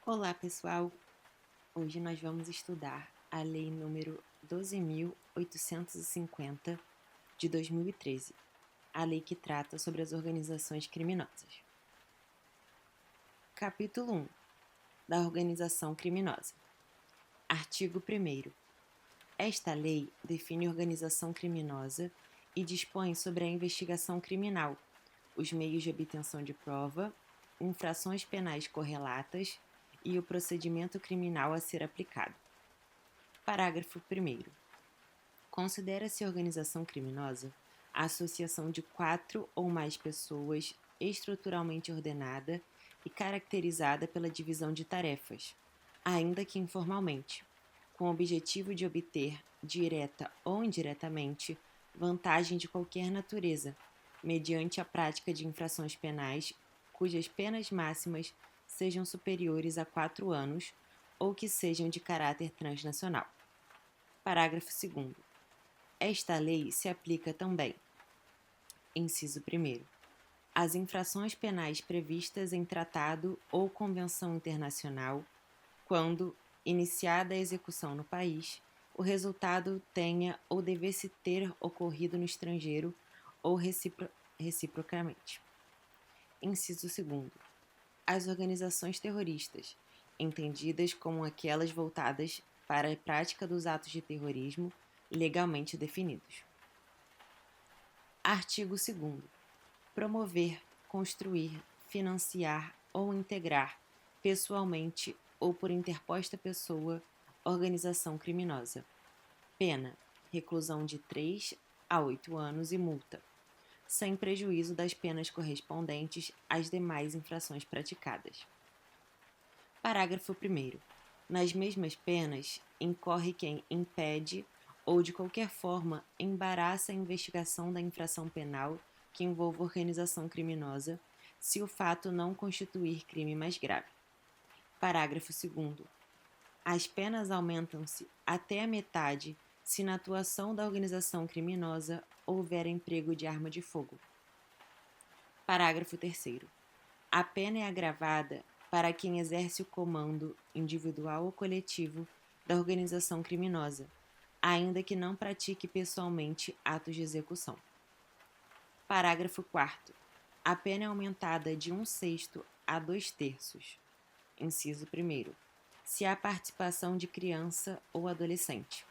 Olá, pessoal! Hoje nós vamos estudar a Lei número 12.850 de 2013, a lei que trata sobre as organizações criminosas. Capítulo 1 da Organização Criminosa. Artigo 1º. Esta lei define organização criminosa e dispõe sobre a investigação criminal, os meios de obtenção de prova, infrações penais correlatas e o procedimento criminal a ser aplicado. Parágrafo 1º. Considera-se organização criminosa a associação de 4 ou mais pessoas estruturalmente ordenada e caracterizada pela divisão de tarefas, ainda que informalmente, com o objetivo de obter, direta ou indiretamente, vantagem de qualquer natureza, mediante a prática de infrações penais cujas penas máximas sejam superiores a 4 anos ou que sejam de caráter transnacional. Parágrafo 2º. Esta lei se aplica também: inciso 1º, às infrações penais previstas em tratado ou convenção internacional, quando, iniciada a execução no país, o resultado tenha ou devesse ter ocorrido no estrangeiro ou reciprocamente. Inciso 2º. As organizações terroristas, entendidas como aquelas voltadas para a prática dos atos de terrorismo legalmente definidos. Artigo 2º. Promover, construir, financiar ou integrar, pessoalmente ou por interposta pessoa, organização criminosa. Pena: reclusão de 3 a 8 anos e multa, sem prejuízo das penas correspondentes às demais infrações praticadas. Parágrafo 1º. Nas mesmas penas, incorre quem impede ou de qualquer forma embaraça a investigação da infração penal que envolva organização criminosa, se o fato não constituir crime mais grave. Parágrafo 2º. As penas aumentam-se até a metade se na atuação da organização criminosa houver emprego de arma de fogo. Parágrafo 3º. A pena é agravada para quem exerce o comando, individual ou coletivo, da organização criminosa, ainda que não pratique pessoalmente atos de execução. Parágrafo 4º. A pena é aumentada de 1/6 a 2/3. Inciso 1º. Se há participação de criança ou adolescente.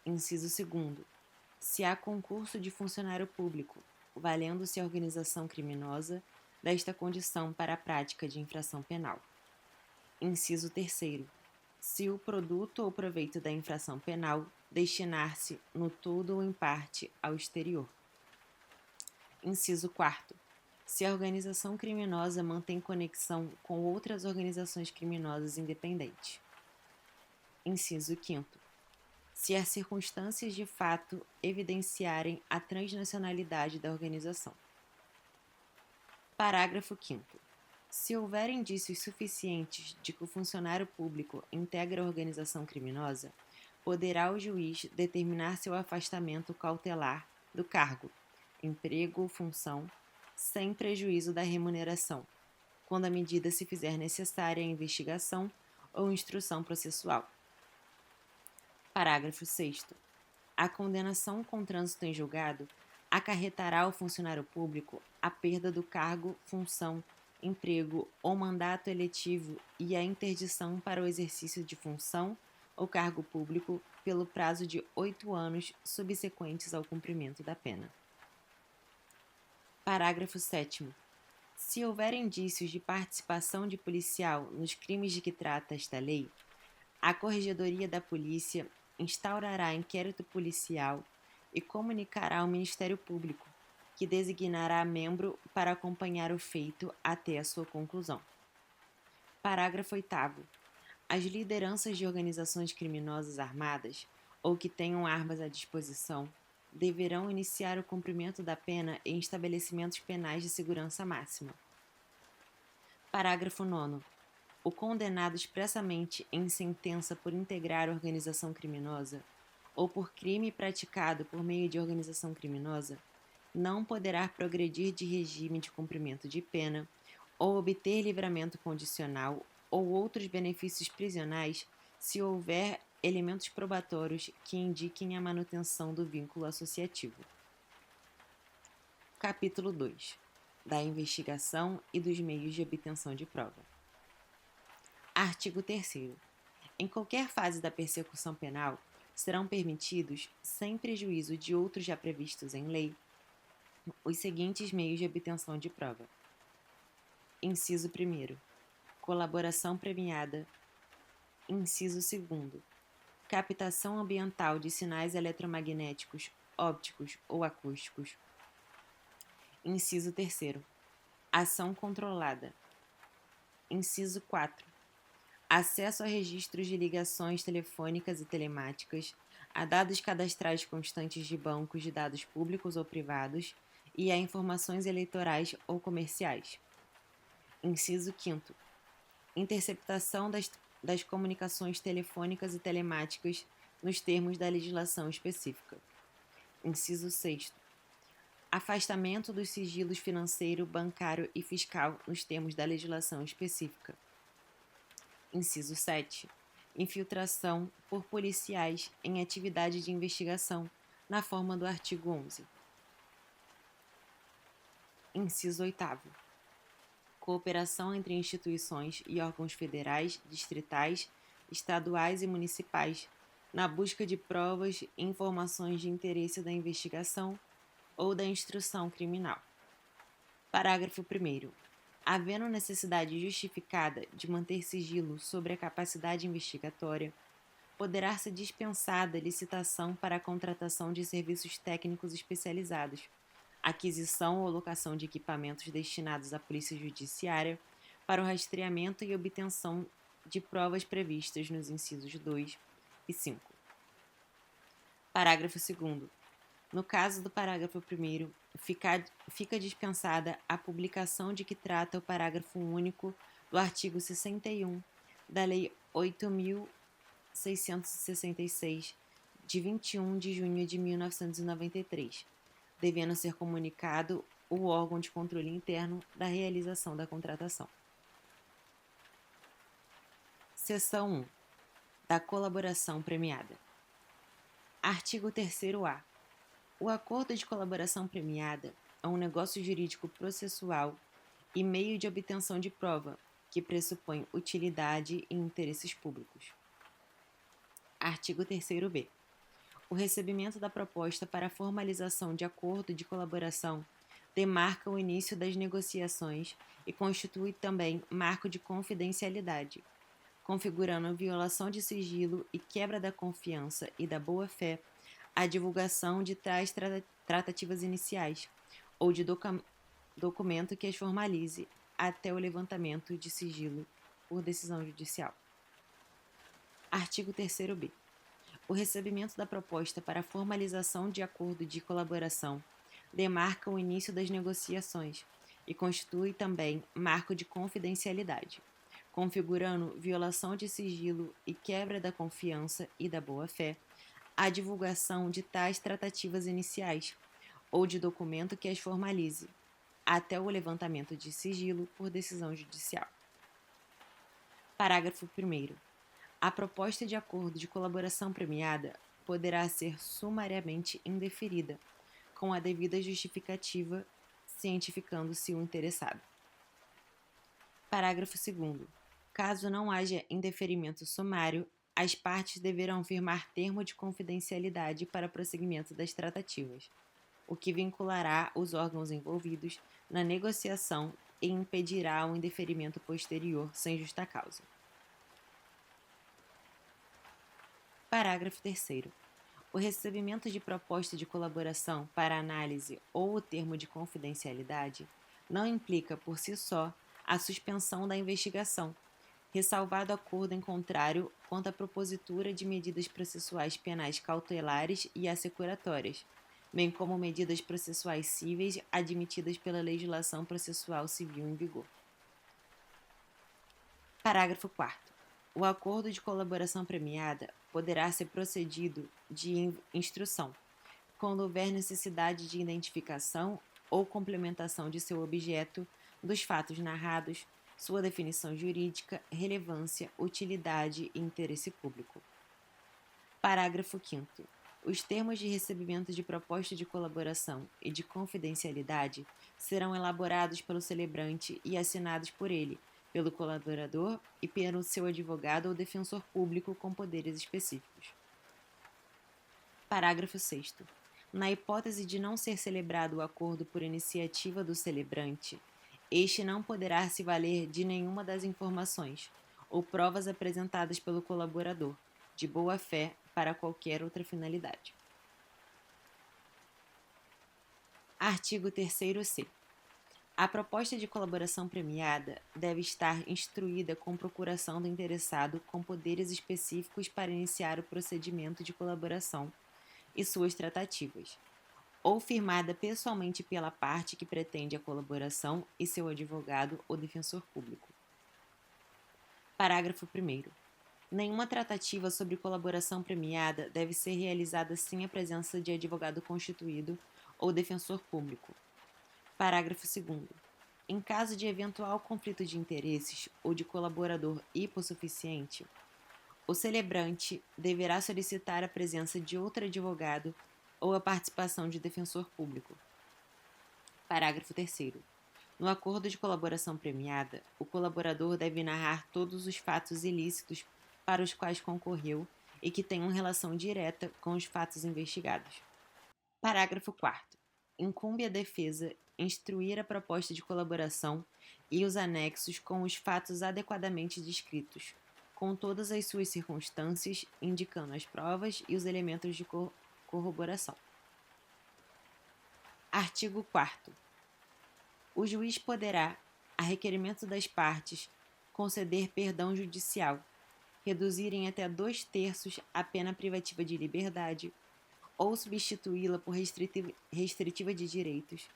Inciso 2º. Se há concurso de funcionário público, valendo-se a organização criminosa desta condição para a prática de infração penal. Inciso 3º. Se o produto ou proveito da infração penal destinar-se, no todo ou em parte, ao exterior. Inciso 4º. Se a organização criminosa mantém conexão com outras organizações criminosas independentes. Inciso 5º. Se as circunstâncias de fato evidenciarem a transnacionalidade da organização. Parágrafo 5º. Se houver indícios suficientes de que o funcionário público integra a organização criminosa, poderá o juiz determinar seu afastamento cautelar do cargo, emprego ou função, sem prejuízo da remuneração, quando a medida se fizer necessária à investigação ou instrução processual. Parágrafo 6º. A condenação com trânsito em julgado acarretará ao funcionário público a perda do cargo, função, emprego ou mandato eletivo e a interdição para o exercício de função ou cargo público pelo prazo de 8 anos subsequentes ao cumprimento da pena. Parágrafo 7º. Se houver indícios de participação de policial nos crimes de que trata esta lei, a Corregedoria da Polícia instaurará inquérito policial e comunicará ao Ministério Público, que designará membro para acompanhar o feito até a sua conclusão. Parágrafo 8º. As lideranças de organizações criminosas armadas ou que tenham armas à disposição deverão iniciar o cumprimento da pena em estabelecimentos penais de segurança máxima. Parágrafo 9º. O condenado expressamente em sentença por integrar organização criminosa ou por crime praticado por meio de organização criminosa não poderá progredir de regime de cumprimento de pena ou obter livramento condicional ou outros benefícios prisionais se houver elementos probatórios que indiquem a manutenção do vínculo associativo. Capítulo 2. Da investigação e dos meios de obtenção de prova. Artigo 3º. Em qualquer fase da persecução penal, serão permitidos, sem prejuízo de outros já previstos em lei, os seguintes meios de obtenção de prova. Inciso 1º. Colaboração premiada. Inciso 2º. Captação ambiental de sinais eletromagnéticos, ópticos ou acústicos. Inciso 3º. Ação controlada. Inciso 4. Acesso a registros de ligações telefônicas e telemáticas, a dados cadastrais constantes de bancos de dados públicos ou privados e a informações eleitorais ou comerciais. Inciso 5º. Interceptação das comunicações telefônicas e telemáticas nos termos da legislação específica. Inciso 6º. Afastamento dos sigilos financeiro, bancário e fiscal nos termos da legislação específica. Inciso 7. Infiltração por policiais em atividade de investigação, na forma do artigo 11. Inciso 8º. Cooperação entre instituições e órgãos federais, distritais, estaduais e municipais, na busca de provas e informações de interesse da investigação ou da instrução criminal. Parágrafo 1º. Havendo necessidade justificada de manter sigilo sobre a capacidade investigatória, poderá ser dispensada licitação para a contratação de serviços técnicos especializados, aquisição ou locação de equipamentos destinados à Polícia Judiciária para o rastreamento e obtenção de provas previstas nos incisos 2 e 5. Parágrafo 2º. No caso do parágrafo 1º, fica dispensada a publicação de que trata o parágrafo único do artigo 61 da Lei 8.666, de 21 de junho de 1993, devendo ser comunicado o órgão de controle interno da realização da contratação. Seção 1. Da colaboração premiada. Artigo 3º-A. O acordo de colaboração premiada é um negócio jurídico processual e meio de obtenção de prova que pressupõe utilidade e interesses públicos. Artigo 3º-B. O recebimento da proposta para a formalização de acordo de colaboração demarca o início das negociações e constitui também marco de confidencialidade, configurando violação de sigilo e quebra da confiança e da boa-fé a divulgação de tais tratativas iniciais ou de documento que as formalize até o levantamento de sigilo por decisão judicial. Artigo 3º-B. O recebimento da proposta para a formalização de acordo de colaboração demarca o início das negociações e constitui também marco de confidencialidade, configurando violação de sigilo e quebra da confiança e da boa-fé a divulgação de tais tratativas iniciais ou de documento que as formalize, até o levantamento de sigilo por decisão judicial. Parágrafo 1º. A proposta de acordo de colaboração premiada poderá ser sumariamente indeferida, com a devida justificativa, cientificando-se o interessado. Parágrafo 2º. Caso não haja indeferimento sumário, as partes deverão firmar termo de confidencialidade para prosseguimento das tratativas, o que vinculará os órgãos envolvidos na negociação e impedirá o indeferimento posterior sem justa causa. Parágrafo 3º. O recebimento de proposta de colaboração para análise ou o termo de confidencialidade não implica, por si só, a suspensão da investigação, ressalvado acordo em contrário quanto à propositura de medidas processuais penais cautelares e assecuratórias, bem como medidas processuais cíveis admitidas pela legislação processual civil em vigor. Parágrafo 4º. O acordo de colaboração premiada poderá ser procedido de instrução, quando houver necessidade de identificação ou complementação de seu objeto dos fatos narrados, sua definição jurídica, relevância, utilidade e interesse público. Parágrafo 5º. Os termos de recebimento de proposta de colaboração e de confidencialidade serão elaborados pelo celebrante e assinados por ele, pelo colaborador e pelo seu advogado ou defensor público com poderes específicos. Parágrafo 6º. Na hipótese de não ser celebrado o acordo por iniciativa do celebrante, este não poderá se valer de nenhuma das informações ou provas apresentadas pelo colaborador, de boa fé, para qualquer outra finalidade. Artigo 3º-C. A proposta de colaboração premiada deve estar instruída com procuração do interessado com poderes específicos para iniciar o procedimento de colaboração e suas tratativas, ou firmada pessoalmente pela parte que pretende a colaboração e seu advogado ou defensor público. Parágrafo 1º. Nenhuma tratativa sobre colaboração premiada deve ser realizada sem a presença de advogado constituído ou defensor público. Parágrafo 2º. Em caso de eventual conflito de interesses ou de colaborador hipossuficiente, o celebrante deverá solicitar a presença de outro advogado ou a participação de defensor público. Parágrafo 3º. No acordo de colaboração premiada, o colaborador deve narrar todos os fatos ilícitos para os quais concorreu e que tenham relação direta com os fatos investigados. Parágrafo 4º. Incumbe à defesa instruir a proposta de colaboração e os anexos com os fatos adequadamente descritos, com todas as suas circunstâncias, indicando as provas e os elementos de corroboração. Artigo 4º. O juiz poderá, a requerimento das partes, conceder perdão judicial, reduzir em até 2/3 a pena privativa de liberdade ou substituí-la por restritiva de direitos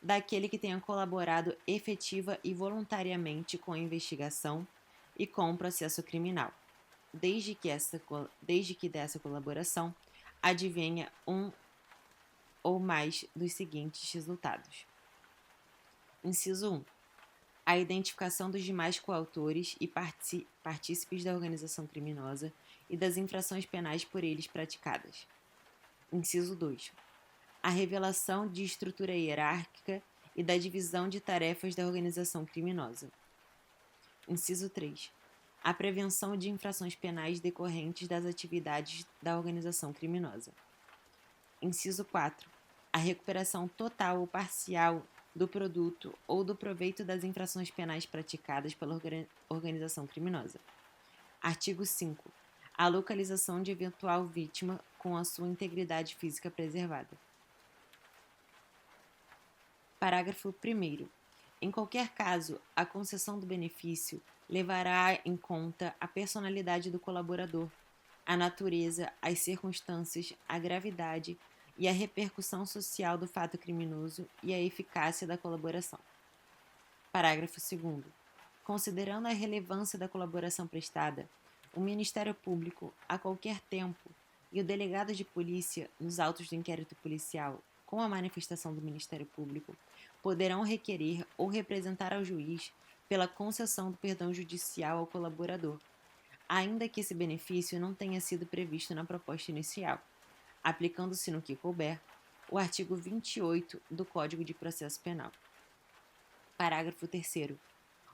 daquele que tenha colaborado efetiva e voluntariamente com a investigação e com o processo criminal, desde que dessa colaboração advenha um ou mais dos seguintes resultados. Inciso 1. A identificação dos demais coautores e partícipes da organização criminosa e das infrações penais por eles praticadas. Inciso 2. A revelação de estrutura hierárquica e da divisão de tarefas da organização criminosa. Inciso 3. A prevenção de infrações penais decorrentes das atividades da organização criminosa. Inciso 4. A recuperação total ou parcial do produto ou do proveito das infrações penais praticadas pela organização criminosa. Artigo 5. A localização de eventual vítima com a sua integridade física preservada. Parágrafo 1º. Em qualquer caso, a concessão do benefício levará em conta a personalidade do colaborador, a natureza, as circunstâncias, a gravidade e a repercussão social do fato criminoso e a eficácia da colaboração. Parágrafo 2º. Considerando a relevância da colaboração prestada, o Ministério Público, a qualquer tempo, e o delegado de polícia, nos autos do inquérito policial, com a manifestação do Ministério Público, poderão requerer ou representar ao juiz pela concessão do perdão judicial ao colaborador, ainda que esse benefício não tenha sido previsto na proposta inicial, aplicando-se no que couber o artigo 28 do Código de Processo Penal. Parágrafo 3º.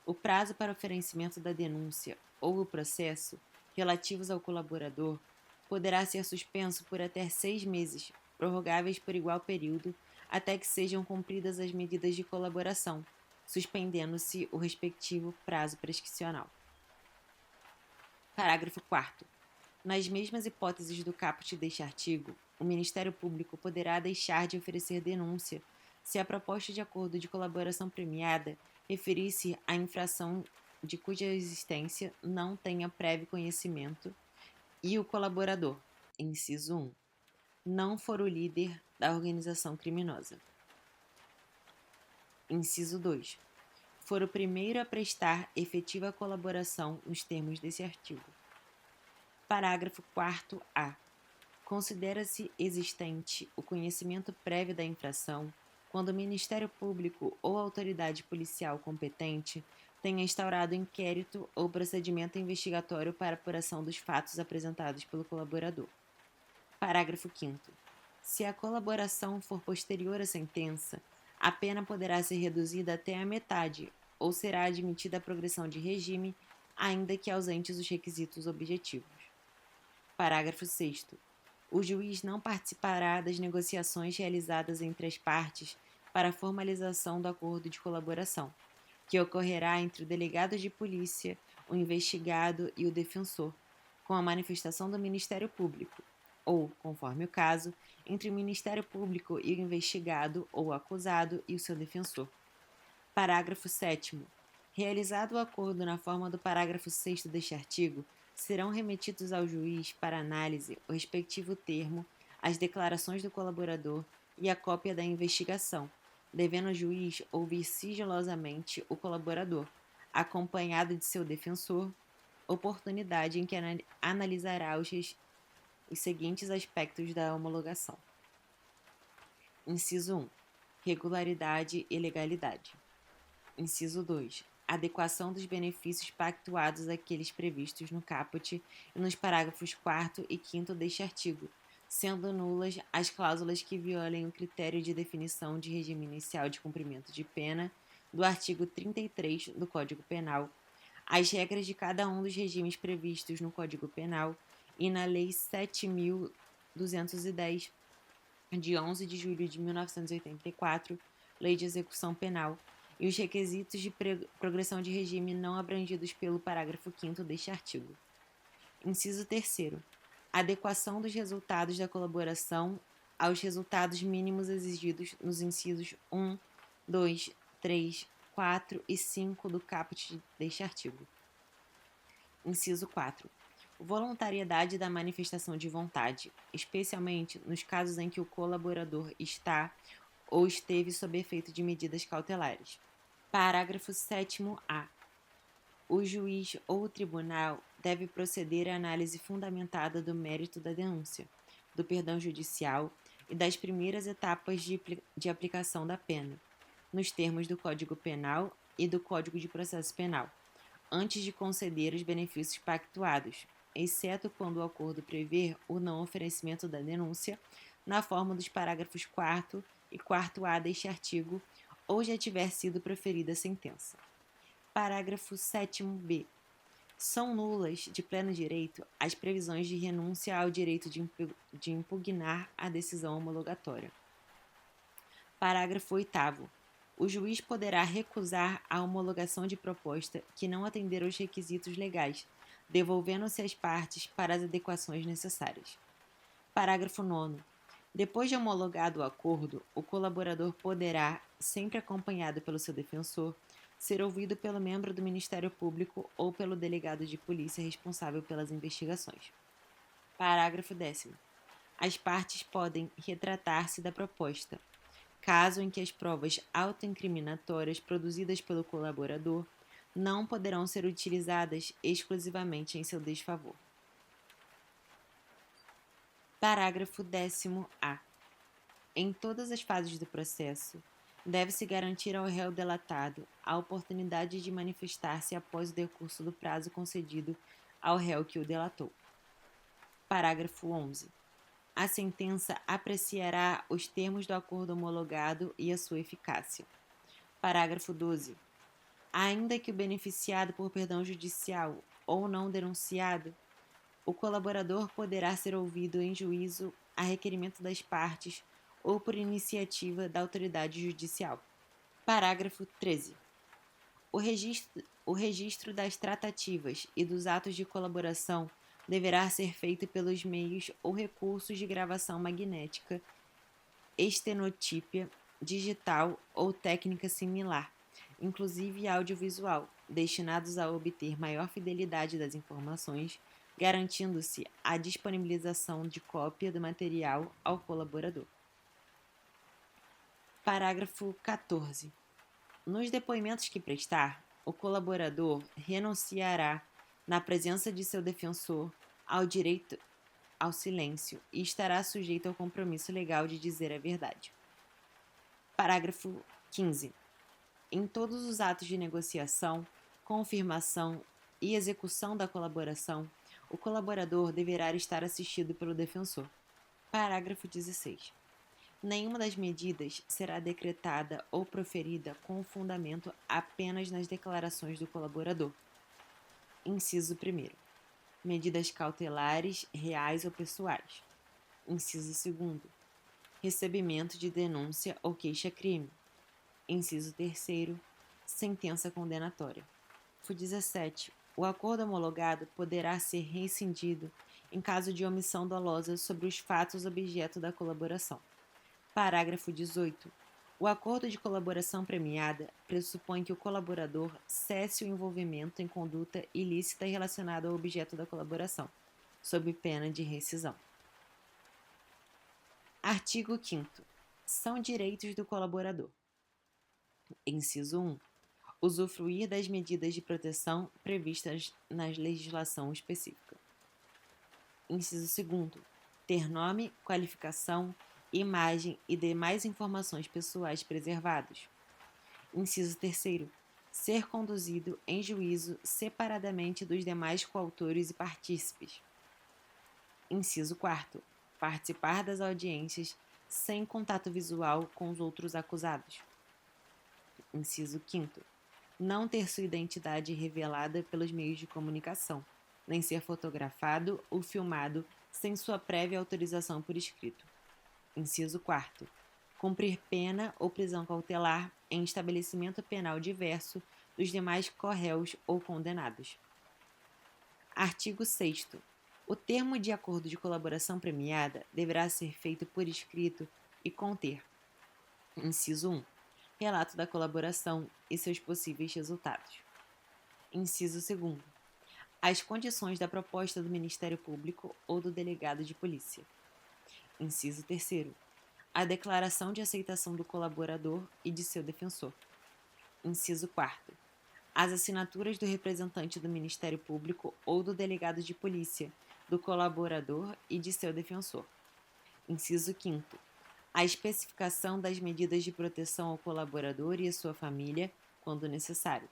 O prazo para oferecimento da denúncia ou o processo relativos ao colaborador poderá ser suspenso por até 6 meses, prorrogáveis por igual período, até que sejam cumpridas as medidas de colaboração, suspendendo-se o respectivo prazo prescricional. Parágrafo 4º. Nas mesmas hipóteses do caput deste artigo, o Ministério Público poderá deixar de oferecer denúncia se a proposta de acordo de colaboração premiada referir-se à infração de cuja existência não tenha prévio conhecimento e o colaborador, inciso 1, não for o líder da organização criminosa. Inciso 2. For o primeiro a prestar efetiva colaboração nos termos desse artigo. Parágrafo 4º-A. Considera-se existente o conhecimento prévio da infração quando o Ministério Público ou a autoridade policial competente tenha instaurado inquérito ou procedimento investigatório para apuração dos fatos apresentados pelo colaborador. Parágrafo 5º. Se a colaboração for posterior à sentença, a pena poderá ser reduzida até a metade ou será admitida a progressão de regime, ainda que ausentes os requisitos objetivos. Parágrafo 6º. O juiz não participará das negociações realizadas entre as partes para a formalização do acordo de colaboração, que ocorrerá entre o delegado de polícia, o investigado e o defensor, com a manifestação do Ministério Público, ou, conforme o caso, entre o Ministério Público e o investigado ou o acusado e o seu defensor. Parágrafo 7º. Realizado o acordo na forma do parágrafo 6º deste artigo, serão remetidos ao juiz para análise o respectivo termo, as declarações do colaborador e a cópia da investigação, devendo o juiz ouvir sigilosamente o colaborador, acompanhado de seu defensor, oportunidade em que analisará os seguintes aspectos da homologação. Inciso 1. Regularidade e legalidade. Inciso 2. Adequação dos benefícios pactuados àqueles previstos no caput e nos parágrafos 4º e 5º deste artigo, sendo nulas as cláusulas que violem o critério de definição de regime inicial de cumprimento de pena do artigo 33 do Código Penal, as regras de cada um dos regimes previstos no Código Penal e na Lei 7.210, de 11 de julho de 1984, Lei de Execução Penal, e os requisitos de progressão de regime não abrangidos pelo parágrafo 5º deste artigo. Inciso 3º. Adequação dos resultados da colaboração aos resultados mínimos exigidos nos incisos 1, 2, 3, 4 e 5 do caput deste artigo. Inciso 4. Voluntariedade da manifestação de vontade, especialmente nos casos em que o colaborador está ou esteve sob efeito de medidas cautelares. Parágrafo 7º-A. O juiz ou o tribunal deve proceder à análise fundamentada do mérito da denúncia, do perdão judicial e das primeiras etapas de aplicação da pena, nos termos do Código Penal e do Código de Processo Penal, antes de conceder os benefícios pactuados, exceto quando o acordo prever o não oferecimento da denúncia, na forma dos parágrafos 4º e 4º-A deste artigo, ou já tiver sido proferida a sentença. Parágrafo 7º-B. São nulas, de pleno direito, as previsões de renúncia ao direito de impugnar a decisão homologatória. Parágrafo 8º. O juiz poderá recusar a homologação de proposta que não atender aos requisitos legais, devolvendo-se às partes para as adequações necessárias. Parágrafo 9º. Depois de homologado o acordo, o colaborador poderá, sempre acompanhado pelo seu defensor, ser ouvido pelo membro do Ministério Público ou pelo delegado de polícia responsável pelas investigações. Parágrafo 10º. As partes podem retratar-se da proposta, caso em que as provas autoincriminatórias produzidas pelo colaborador não poderão ser utilizadas exclusivamente em seu desfavor. Parágrafo 10º-A. Em todas as fases do processo, deve-se garantir ao réu delatado a oportunidade de manifestar-se após o decurso do prazo concedido ao réu que o delatou. Parágrafo 11. A sentença apreciará os termos do acordo homologado e a sua eficácia. Parágrafo 12. Ainda que o beneficiado por perdão judicial ou não denunciado, o colaborador poderá ser ouvido em juízo a requerimento das partes ou por iniciativa da autoridade judicial. Parágrafo 13. O registro das tratativas e dos atos de colaboração deverá ser feito pelos meios ou recursos de gravação magnética, estenotípia, digital ou técnica similar, inclusive audiovisual, destinados a obter maior fidelidade das informações, garantindo-se a disponibilização de cópia do material ao colaborador. Parágrafo 14. Nos depoimentos que prestar, o colaborador renunciará, na presença de seu defensor, ao direito ao silêncio e estará sujeito ao compromisso legal de dizer a verdade. Parágrafo 15. Em todos os atos de negociação, confirmação e execução da colaboração, o colaborador deverá estar assistido pelo defensor. Parágrafo 16. Nenhuma das medidas será decretada ou proferida com fundamento apenas nas declarações do colaborador. Inciso 1. Medidas cautelares, reais ou pessoais. Inciso 2. Recebimento de denúncia ou queixa-crime. Inciso 3. Sentença condenatória. Parágrafo 17. O acordo homologado poderá ser rescindido em caso de omissão dolosa sobre os fatos objeto da colaboração. Parágrafo 18. O acordo de colaboração premiada pressupõe que o colaborador cesse o envolvimento em conduta ilícita relacionada ao objeto da colaboração, sob pena de rescisão. Artigo 5º. São direitos do colaborador. Inciso 1. Usufruir das medidas de proteção previstas na legislação específica. Inciso 2º. Ter nome, qualificação, imagem e demais informações pessoais preservados. Inciso 3º. Ser conduzido em juízo separadamente dos demais coautores e partícipes. Inciso 4º. Participar das audiências sem contato visual com os outros acusados. Inciso 5º. Não ter sua identidade revelada pelos meios de comunicação, nem ser fotografado ou filmado sem sua prévia autorização por escrito. Inciso 4º. Cumprir pena ou prisão cautelar em estabelecimento penal diverso dos demais corréus ou condenados. Artigo 6º. O termo de acordo de colaboração premiada deverá ser feito por escrito e conter: inciso 1. Relato da colaboração e seus possíveis resultados. Inciso 2. As condições da proposta do Ministério Público ou do delegado de polícia. Inciso 3. A declaração de aceitação do colaborador e de seu defensor. Inciso 4. As assinaturas do representante do Ministério Público ou do delegado de polícia, do colaborador e de seu defensor. Inciso 5. A especificação das medidas de proteção ao colaborador e à sua família, quando necessário.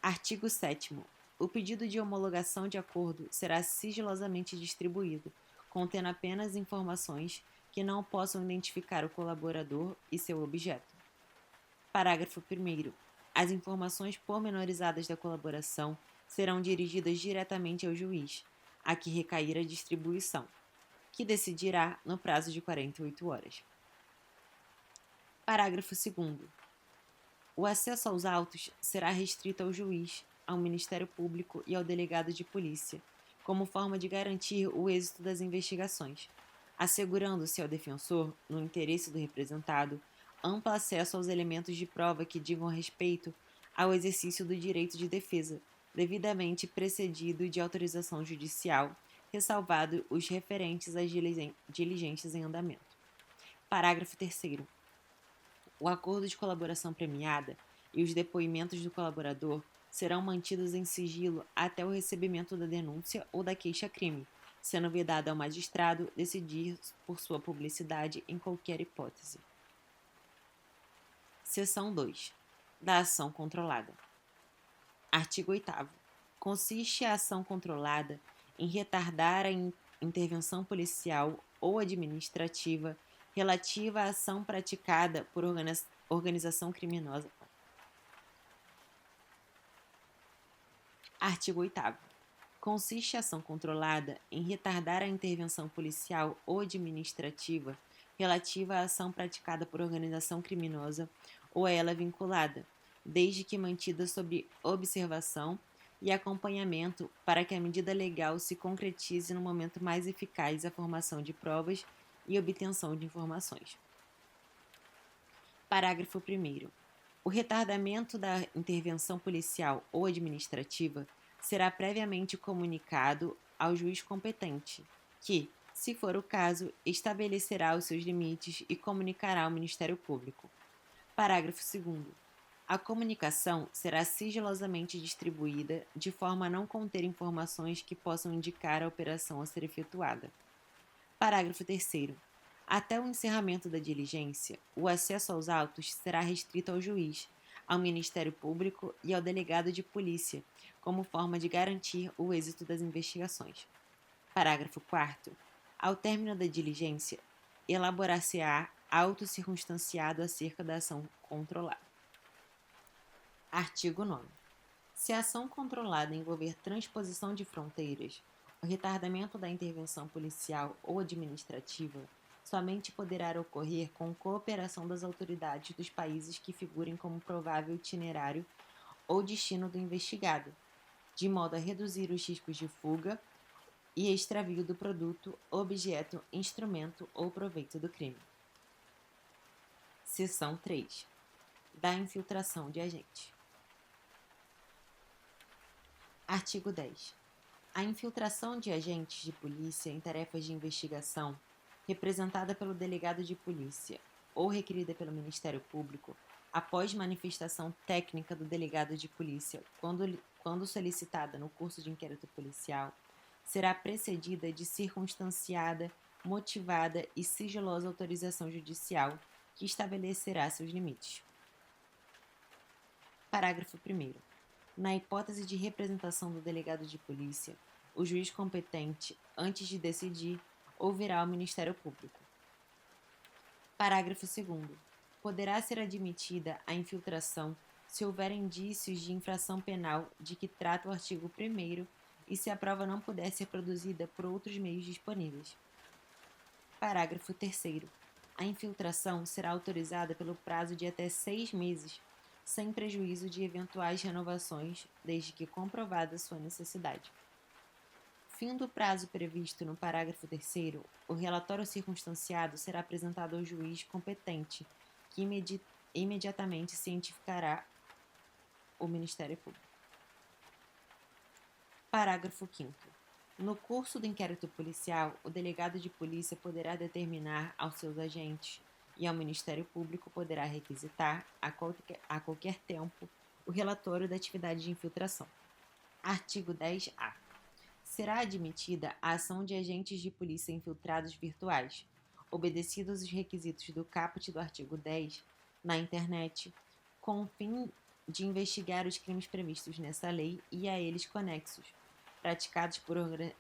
Artigo 7º. O pedido de homologação de acordo será sigilosamente distribuído, contendo apenas informações que não possam identificar o colaborador e seu objeto. Parágrafo 1º. As informações pormenorizadas da colaboração serão dirigidas diretamente ao juiz, a que recair a distribuição, que decidirá no prazo de 48 horas. Parágrafo 2º. O acesso aos autos será restrito ao juiz, ao Ministério Público e ao delegado de polícia, como forma de garantir o êxito das investigações, assegurando-se ao defensor, no interesse do representado, amplo acesso aos elementos de prova que digam respeito ao exercício do direito de defesa, devidamente precedido de autorização judicial, ressalvado os referentes às diligências em andamento. Parágrafo 3º. O acordo de colaboração premiada e os depoimentos do colaborador serão mantidos em sigilo até o recebimento da denúncia ou da queixa-crime, sendo vedado ao magistrado decidir por sua publicidade em qualquer hipótese. Seção 2. Da ação controlada. Artigo 8º. Consiste a ação controlada em retardar a intervenção policial ou administrativa relativa à ação praticada por organização criminosa. Artigo 8º. Consiste a ação controlada em retardar a intervenção policial ou administrativa relativa à ação praticada por organização criminosa ou a ela vinculada, desde que mantida sob observação e acompanhamento para que a medida legal se concretize no momento mais eficaz à formação de provas e obtenção de informações. Parágrafo 1º. O retardamento da intervenção policial ou administrativa será previamente comunicado ao juiz competente, que, se for o caso, estabelecerá os seus limites e comunicará ao Ministério Público. Parágrafo 2º. A comunicação será sigilosamente distribuída de forma a não conter informações que possam indicar a operação a ser efetuada. Parágrafo 3º. Até o encerramento da diligência, o acesso aos autos será restrito ao juiz, ao Ministério Público e ao delegado de polícia, como forma de garantir o êxito das investigações. Parágrafo 4º. Ao término da diligência, elaborar-se-á auto circunstanciado acerca da ação controlada. Artigo 9º. Se a ação controlada envolver transposição de fronteiras, o retardamento da intervenção policial ou administrativa somente poderá ocorrer com cooperação das autoridades dos países que figurem como provável itinerário ou destino do investigado, de modo a reduzir os riscos de fuga e extravio do produto, objeto, instrumento ou proveito do crime. Seção 3. Da infiltração de agente. Artigo 10. A infiltração de agentes de polícia em tarefas de investigação, representada pelo delegado de polícia ou requerida pelo Ministério Público, após manifestação técnica do delegado de polícia, quando solicitada no curso de inquérito policial, será precedida de circunstanciada, motivada e sigilosa autorização judicial que estabelecerá seus limites. Parágrafo 1º. Na hipótese de representação do delegado de polícia, o juiz competente, antes de decidir, ouvirá o Ministério Público. Parágrafo 2º. Poderá ser admitida a infiltração se houver indícios de infração penal de que trata o artigo 1º e se a prova não puder ser produzida por outros meios disponíveis. Parágrafo 3º. A infiltração será autorizada pelo prazo de até 6 meses, sem prejuízo de eventuais renovações, desde que comprovada sua necessidade. Fim do prazo previsto no parágrafo 3º, o relatório circunstanciado será apresentado ao juiz competente, que imediatamente cientificará o Ministério Público. Parágrafo 5º. No curso do inquérito policial, o delegado de polícia poderá determinar aos seus agentes e ao Ministério Público poderá requisitar, a qualquer tempo, o relatório da atividade de infiltração. Artigo 10-A. Será admitida a ação de agentes de polícia infiltrados virtuais, obedecidos os requisitos do caput do artigo 10, na internet, com o fim de investigar os crimes previstos nessa lei e a eles conexos, praticados por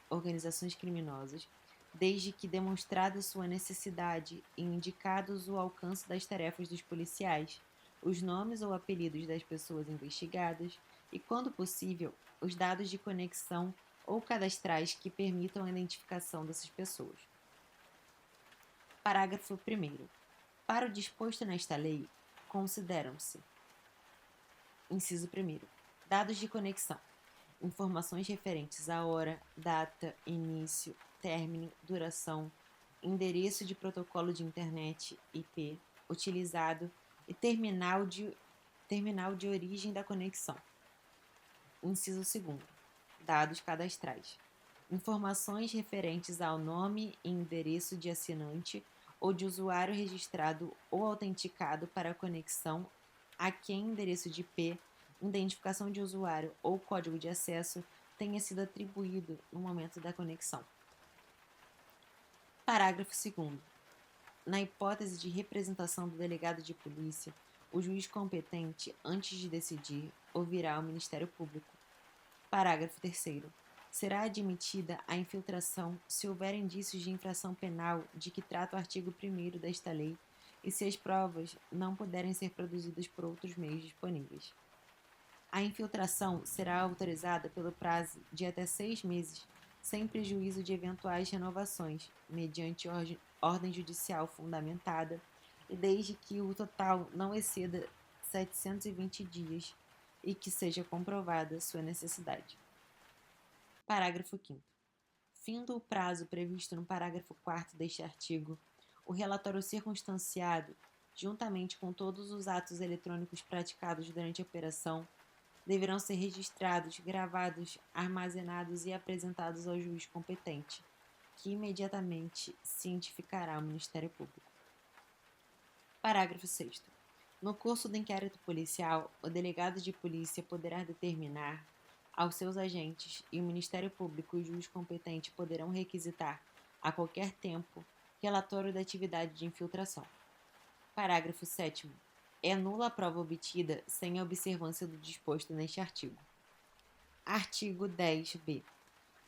organizações criminosas, desde que demonstrada sua necessidade e indicados o alcance das tarefas dos policiais, os nomes ou apelidos das pessoas investigadas e, quando possível, os dados de conexão ou cadastrais que permitam a identificação dessas pessoas. Parágrafo 1º. Para o disposto nesta lei, consideram-se: inciso 1º, dados de conexão, informações referentes à hora, data, início, término, duração, endereço de protocolo de internet IP utilizado e terminal de origem da conexão. Inciso 2º, dados cadastrais, informações referentes ao nome e endereço de assinante ou de usuário registrado ou autenticado para a conexão a quem endereço de IP, identificação de usuário ou código de acesso tenha sido atribuído no momento da conexão. Parágrafo 2º. Na hipótese de representação do delegado de polícia, o juiz competente, antes de decidir, ouvirá o Ministério Público. Parágrafo 3º. Será admitida a infiltração se houver indícios de infração penal de que trata o artigo 1º desta lei e se as provas não puderem ser produzidas por outros meios disponíveis. A infiltração será autorizada pelo prazo de até 6 meses, sem prejuízo de eventuais renovações, mediante ordem judicial fundamentada e desde que o total não exceda 720 dias e que seja comprovada sua necessidade. Parágrafo 5º. Findo o prazo previsto no parágrafo 4º deste artigo, o relatório circunstanciado, juntamente com todos os atos eletrônicos praticados durante a operação, deverão ser registrados, gravados, armazenados e apresentados ao juiz competente, que imediatamente cientificará o Ministério Público. Parágrafo 6º. No curso do inquérito policial, o delegado de polícia poderá determinar aos seus agentes e o Ministério Público e o juiz competente poderão requisitar, a qualquer tempo, relatório da atividade de infiltração. Parágrafo 7º. É nula a prova obtida sem a observância do disposto neste artigo. Artigo 10b.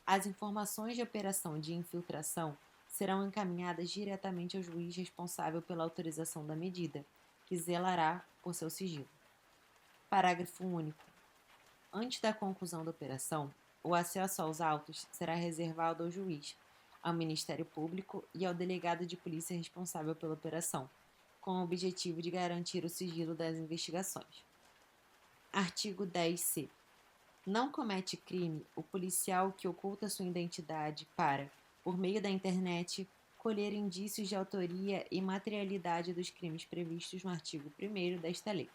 As informações de operação de infiltração serão encaminhadas diretamente ao juiz responsável pela autorização da medida, que zelará por seu sigilo. Parágrafo único. Antes da conclusão da operação, o acesso aos autos será reservado ao juiz, ao Ministério Público e ao delegado de polícia responsável pela operação, com o objetivo de garantir o sigilo das investigações. Artigo 10c. Não comete crime o policial que oculta sua identidade para, por meio da internet, colher indícios de autoria e materialidade dos crimes previstos no artigo 1º desta lei.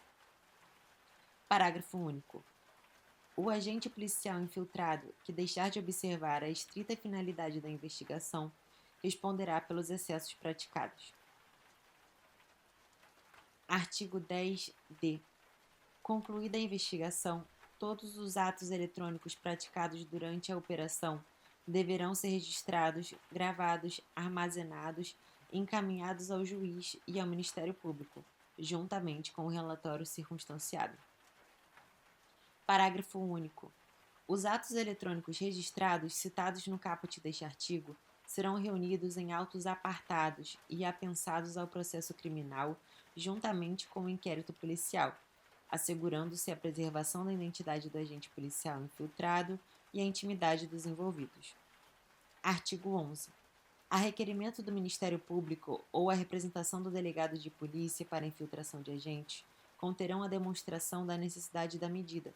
Parágrafo único. O agente policial infiltrado que deixar de observar a estrita finalidade da investigação responderá pelos excessos praticados. Artigo 10d. Concluída a investigação, todos os atos eletrônicos praticados durante a operação deverão ser registrados, gravados, armazenados e encaminhados ao juiz e ao Ministério Público, juntamente com o relatório circunstanciado. Parágrafo único. Os atos eletrônicos registrados citados no caput deste artigo serão reunidos em autos apartados e apensados ao processo criminal, juntamente com o inquérito policial, assegurando-se a preservação da identidade do agente policial infiltrado e a intimidade dos envolvidos. Artigo 11. A requerimento do Ministério Público ou a representação do delegado de polícia para infiltração de agentes conterão a demonstração da necessidade da medida,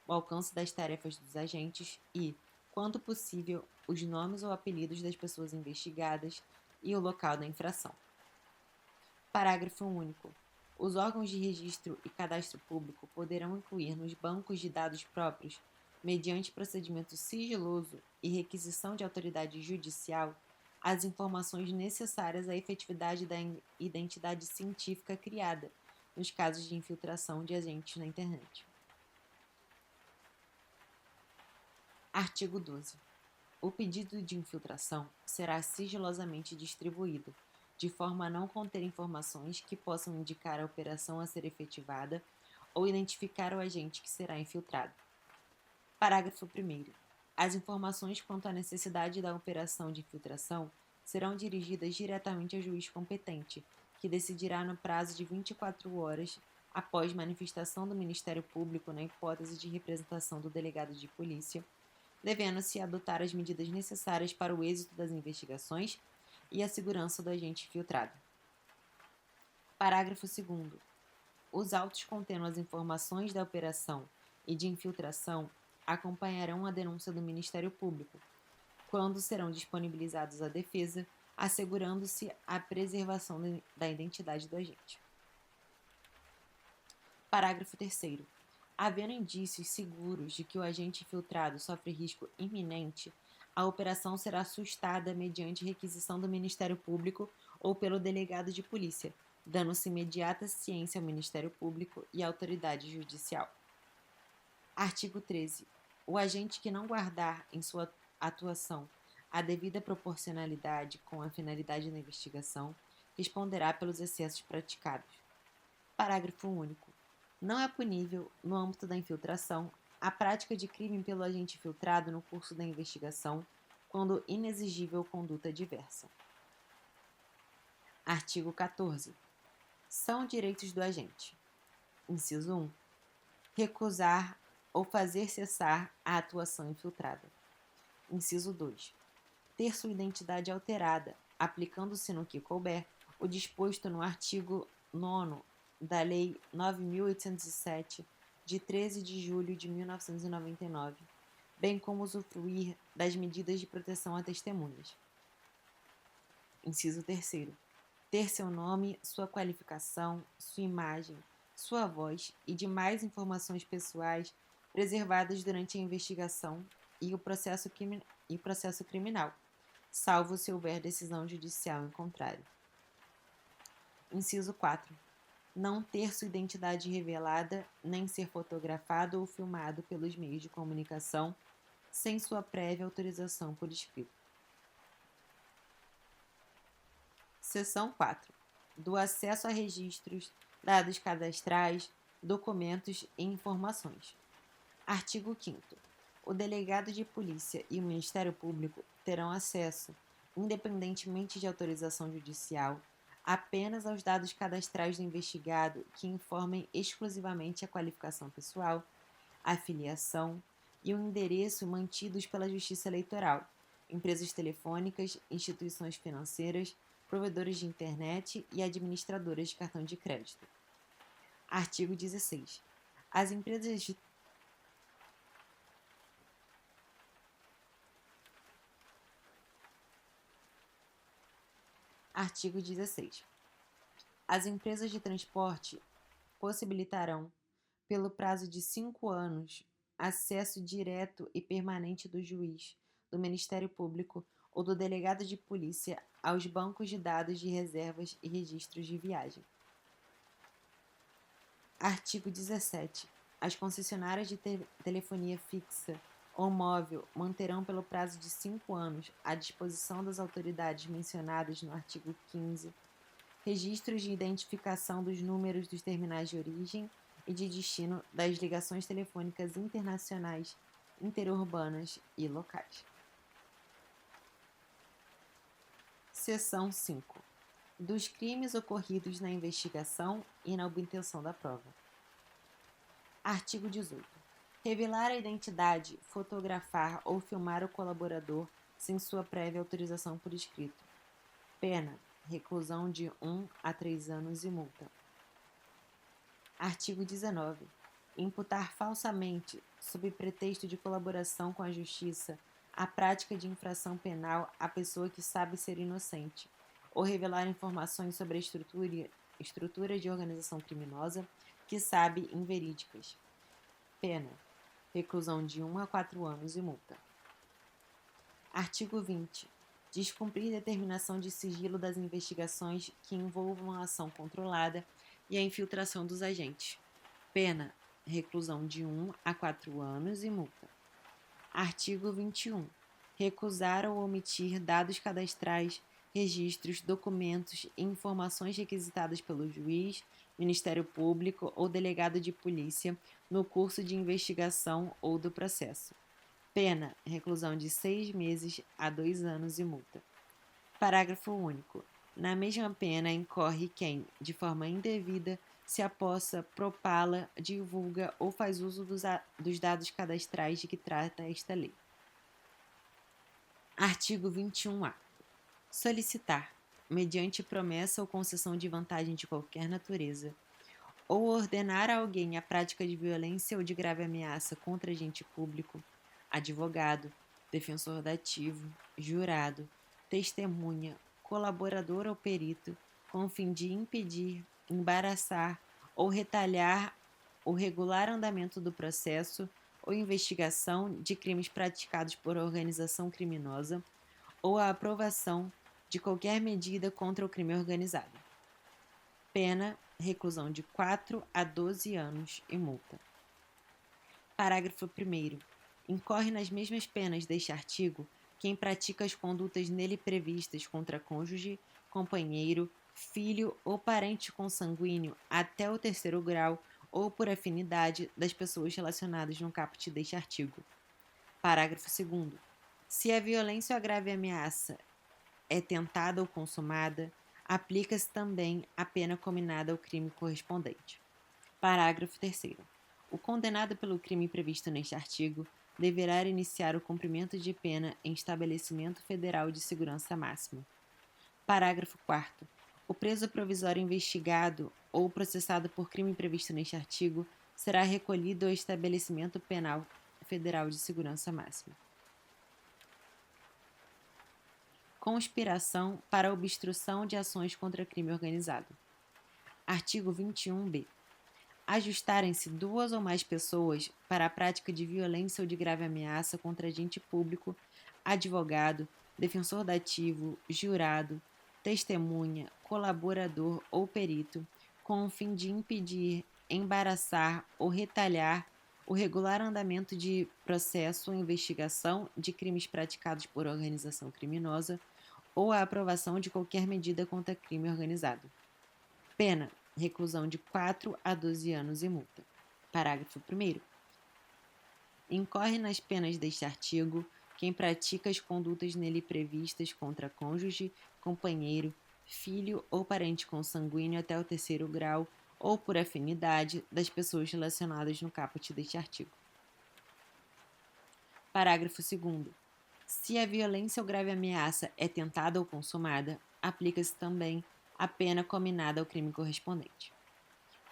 o alcance das tarefas dos agentes e, quando possível, os nomes ou apelidos das pessoas investigadas e o local da infração. Parágrafo único. Os órgãos de registro e cadastro público poderão incluir nos bancos de dados próprios, mediante procedimento sigiloso e requisição de autoridade judicial, as informações necessárias à efetividade da identidade científica criada, nos casos de infiltração de agentes na internet. Artigo 12. O pedido de infiltração será sigilosamente distribuído, de forma a não conter informações que possam indicar a operação a ser efetivada ou identificar o agente que será infiltrado. Parágrafo 1º. As informações quanto à necessidade da operação de infiltração serão dirigidas diretamente ao juiz competente, que decidirá no prazo de 24 horas após manifestação do Ministério Público na hipótese de representação do delegado de polícia, devendo-se adotar as medidas necessárias para o êxito das investigações e a segurança do agente infiltrado. Parágrafo 2º. Os autos contendo as informações da operação e de infiltração acompanharão a denúncia do Ministério Público, quando serão disponibilizados à defesa, assegurando-se a preservação da identidade do agente. Parágrafo 3º. Havendo indícios seguros de que o agente infiltrado sofre risco iminente, a operação será sustada mediante requisição do Ministério Público ou pelo delegado de polícia, dando-se imediata ciência ao Ministério Público e à autoridade judicial. Artigo 13. O agente que não guardar em sua atuação a devida proporcionalidade com a finalidade da investigação responderá pelos excessos praticados. Parágrafo único. Não é punível, no âmbito da infiltração, a prática de crime pelo agente infiltrado no curso da investigação, quando inexigível conduta diversa. Artigo 14. São direitos do agente. Inciso 1. Recusar ou fazer cessar a atuação infiltrada. Inciso 2. Ter sua identidade alterada, aplicando-se no que couber o disposto no artigo 9º da Lei 9.807, de 13 de julho de 1999, bem como usufruir das medidas de proteção a testemunhas. Inciso 3º. Ter seu nome, sua qualificação, sua imagem, sua voz e demais informações pessoais preservadas durante a investigação e o processo criminal, salvo se houver decisão judicial em contrário. Inciso 4. Não ter sua identidade revelada, nem ser fotografado ou filmado pelos meios de comunicação, sem sua prévia autorização por escrito. Seção 4. Do acesso a registros dados cadastrais, documentos e informações. Artigo 5º. O delegado de polícia e o Ministério Público terão acesso, independentemente de autorização judicial, apenas aos dados cadastrais do investigado que informem exclusivamente a qualificação pessoal, a filiação e o endereço mantidos pela Justiça Eleitoral, empresas telefônicas, instituições financeiras, provedores de internet e administradoras de cartão de crédito. Artigo 16. As empresas de Artigo 16. As empresas de transporte possibilitarão, pelo prazo de 5 anos, acesso direto e permanente do juiz, do Ministério Público ou do delegado de polícia aos bancos de dados de reservas e registros de viagem. Artigo 17. As concessionárias de telefonia fixa ou móvel manterão pelo prazo de 5 anos, à disposição das autoridades mencionadas no artigo 15, registros de identificação dos números dos terminais de origem e de destino das ligações telefônicas internacionais, interurbanas e locais. Seção 5. Dos crimes ocorridos na investigação e na obtenção da prova. Artigo 18. Revelar a identidade, fotografar ou filmar o colaborador sem sua prévia autorização por escrito. Pena: reclusão de 1 a 3 anos e multa. Artigo 19. Imputar falsamente, sob pretexto de colaboração com a Justiça, a prática de infração penal à pessoa que sabe ser inocente, ou revelar informações sobre a estrutura de organização criminosa que sabe inverídicas. Pena: reclusão de 1 a 4 anos e multa. Artigo 20. Descumprir determinação de sigilo das investigações que envolvam a ação controlada e a infiltração dos agentes. Pena: reclusão de 1 a 4 anos e multa. Artigo 21. Recusar ou omitir dados cadastrais, registros, documentos e informações requisitadas pelo juiz, Ministério Público ou delegado de polícia no curso de investigação ou do processo. Pena: reclusão de 6 meses a 2 anos e multa. Parágrafo único. Na mesma pena incorre quem, de forma indevida, se apossa, propala, divulga ou faz uso dos dados cadastrais de que trata esta lei. Artigo 21-A. Solicitar, mediante promessa ou concessão de vantagem de qualquer natureza, ou ordenar a alguém a prática de violência ou de grave ameaça contra agente público, advogado, defensor dativo, jurado, testemunha, colaborador ou perito, com o fim de impedir, embaraçar ou retalhar o regular andamento do processo ou investigação de crimes praticados por organização criminosa ou a aprovação de qualquer medida contra o crime organizado. Pena: reclusão de 4 a 12 anos e multa. Parágrafo 1º. Incorre nas mesmas penas deste artigo quem pratica as condutas nele previstas contra cônjuge, companheiro, filho ou parente consanguíneo até o 3º grau ou por afinidade das pessoas relacionadas no caput deste artigo. Parágrafo 2º. Se a violência ou a grave ameaça é tentada ou consumada, aplica-se também a pena combinada ao crime correspondente. Parágrafo 3º. O condenado pelo crime previsto neste artigo deverá iniciar o cumprimento de pena em estabelecimento federal de segurança máxima. Parágrafo 4º. O preso provisório investigado ou processado por crime previsto neste artigo será recolhido ao estabelecimento penal federal de segurança máxima. Conspiração para obstrução de ações contra crime organizado. Artigo 21b. Ajustarem-se 2 ou mais pessoas para a prática de violência ou de grave ameaça contra agente público, advogado, defensor dativo, jurado, testemunha, colaborador ou perito, com o fim de impedir, embaraçar ou retalhar o regular andamento de processo ou investigação de crimes praticados por organização criminosa ou a aprovação de qualquer medida contra crime organizado. Pena: reclusão de 4 a 12 anos e multa. Parágrafo 1º. Incorre nas penas deste artigo quem pratica as condutas nele previstas contra cônjuge, companheiro, filho ou parente consanguíneo até o 3º grau ou por afinidade das pessoas relacionadas no caput deste artigo. Parágrafo 2º. Se a violência ou grave ameaça é tentada ou consumada, aplica-se também a pena cominada ao crime correspondente.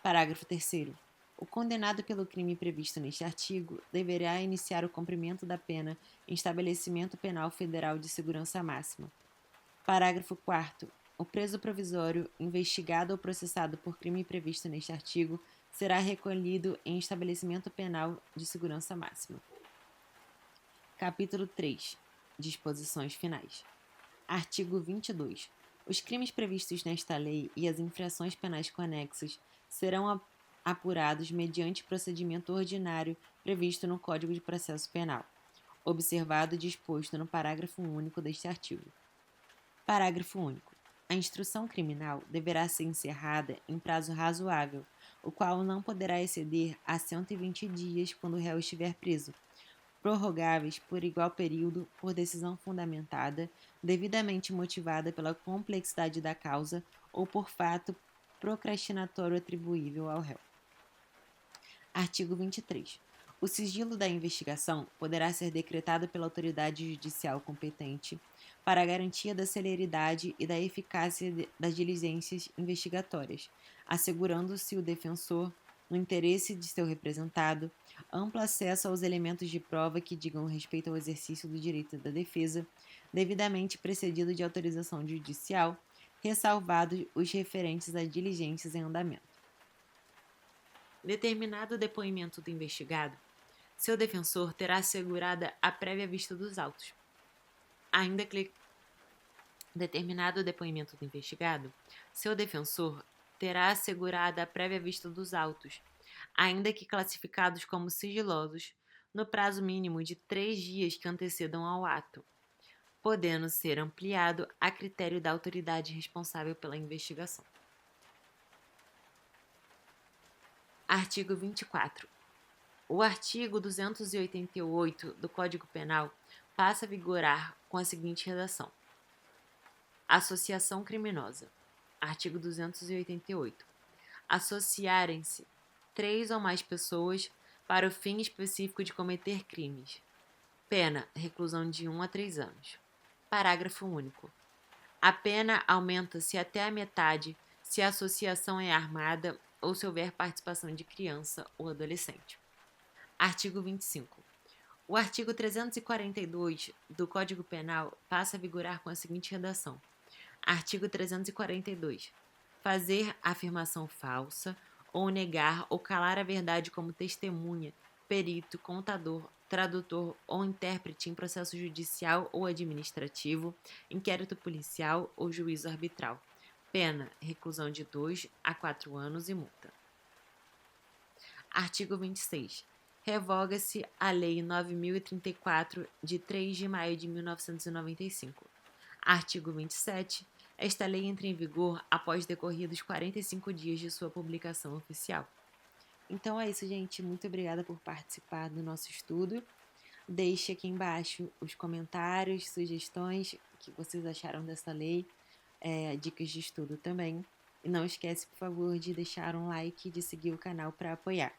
Parágrafo 3º. O condenado pelo crime previsto neste artigo deverá iniciar o cumprimento da pena em estabelecimento penal federal de segurança máxima. Parágrafo 4º. O preso provisório, investigado ou processado por crime previsto neste artigo, será recolhido em estabelecimento penal de segurança máxima. Capítulo 3. Disposições finais. Artigo 22. Os crimes previstos nesta lei e as infrações penais conexas serão apurados mediante procedimento ordinário previsto no Código de Processo Penal, observado o disposto no parágrafo único deste artigo. Parágrafo único. A instrução criminal deverá ser encerrada em prazo razoável, o qual não poderá exceder a 120 dias quando o réu estiver preso, prorrogáveis por igual período por decisão fundamentada, devidamente motivada pela complexidade da causa ou por fato procrastinatório atribuível ao réu. Artigo 23. O sigilo da investigação poderá ser decretado pela autoridade judicial competente para a garantia da celeridade e da eficácia das diligências investigatórias, assegurando-se o defensor, no interesse de seu representado, amplo acesso aos elementos de prova que digam respeito ao exercício do direito da defesa, devidamente precedido de autorização judicial, ressalvados os referentes a diligências em andamento. Determinado o depoimento do investigado, seu defensor terá assegurada a prévia vista dos autos. Ainda que determinado o depoimento do investigado, seu defensor terá assegurada a prévia vista dos autos, ainda que classificados como sigilosos, no prazo mínimo de 3 dias que antecedam ao ato, podendo ser ampliado a critério da autoridade responsável pela investigação. Artigo 24. O artigo 288 do Código Penal passa a vigorar com a seguinte redação: Associação criminosa. Artigo 288. Associarem-se 3 ou mais pessoas para o fim específico de cometer crimes. Pena: reclusão de 1 a 3 anos. Parágrafo único. A pena aumenta-se até a metade se a associação é armada ou se houver participação de criança ou adolescente. Artigo 25. O artigo 342 do Código Penal passa a vigorar com a seguinte redação: Artigo 342. Fazer afirmação falsa ou negar ou calar a verdade como testemunha, perito, contador, tradutor ou intérprete em processo judicial ou administrativo, inquérito policial ou juízo arbitral. Pena: reclusão de 2 a 4 anos e multa. Artigo 26. Revoga-se a Lei 9.034, de 3 de maio de 1995. Artigo 27. Esta lei entra em vigor após decorridos 45 dias de sua publicação oficial. Então é isso, gente. Muito obrigada por participar do nosso estudo. Deixe aqui embaixo os comentários, sugestões, o que vocês acharam dessa lei, dicas de estudo também. E não esquece, por favor, de deixar um like e de seguir o canal para apoiar.